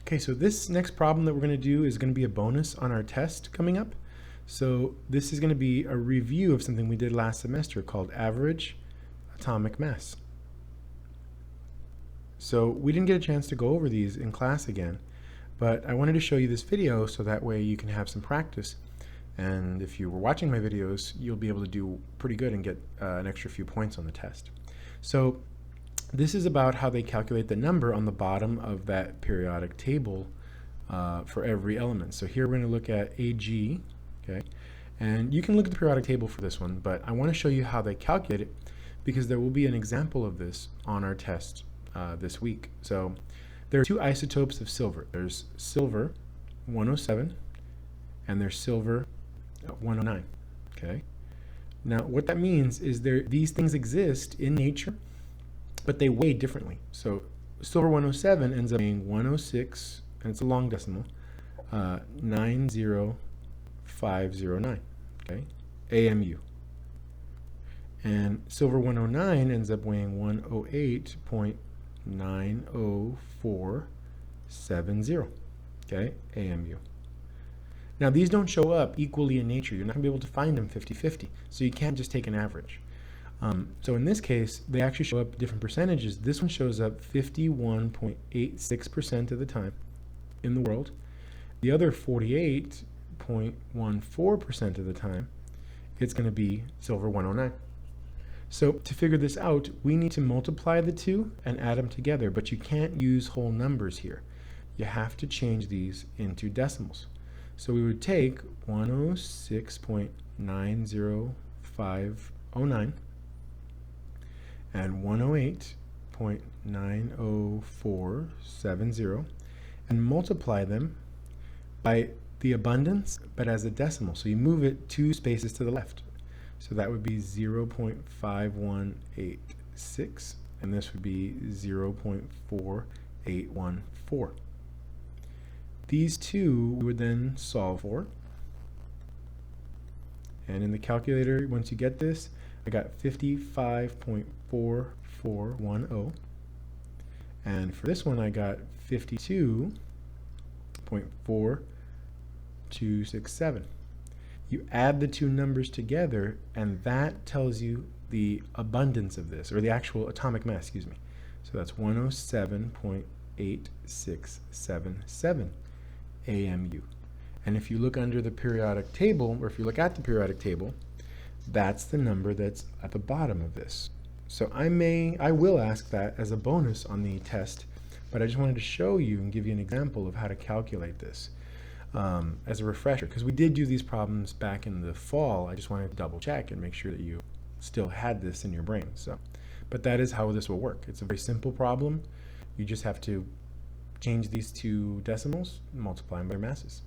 Okay, so this next problem that we're going to do is going to be a bonus on our test coming up. So this is going to be a review of something we did last semester called average atomic mass. So we didn't get a chance to go over these in class again, but I wanted to show you this video so that way you can have some practice. And if you were watching my videos, you'll be able to do pretty good and get an extra few points on the test. So this is about how they calculate the number on the bottom of that periodic table for every element. So here we're going to look at AG, okay? And you can look at the periodic table for this one, but I want to show you how they calculate it because there will be an example of this on our test this week. So there are two isotopes of silver. There's silver 107 and there's silver 109, okay? Now what that means is these things exist in nature, but they weigh differently. So silver 107 ends up being 106, and it's a long decimal, 90509, okay, AMU. And silver 109 ends up weighing 108.90470, okay, AMU. Now these don't show up equally in nature. You're not gonna be able to find them 50-50, so you can't just take an average. So in this case, they actually show up different percentages. This one shows up 51.86% of the time in the world. The other 48.14% of the time, it's going to be silver 109. So to figure this out, we need to multiply the two and add them together, but you can't use whole numbers here. You have to change these into decimals. So we would take 106.90509 and 108.90470 and multiply them by the abundance, but as a decimal. So you move it 2 spaces to the left. So that would be 0.5186, and this would be 0.4814. These two we would then solve for. And in the calculator, once you get this, I got 55.4410. And for this one, I got 52.4267. You add the two numbers together, and that tells you the abundance of this, or the actual atomic mass, excuse me. So that's 107.8677 AMU. And if you look under the periodic table, or if you look at the periodic table, that's the number that's at the bottom of this. So I will ask that as a bonus on the test, but I just wanted to show you and give you an example of how to calculate this as a refresher, because we did do these problems back in the fall. I just wanted to double check and make sure that you still had this in your brain. So, but that is how this will work. It's a very simple problem. You just have to change these two decimals and multiply them by their masses.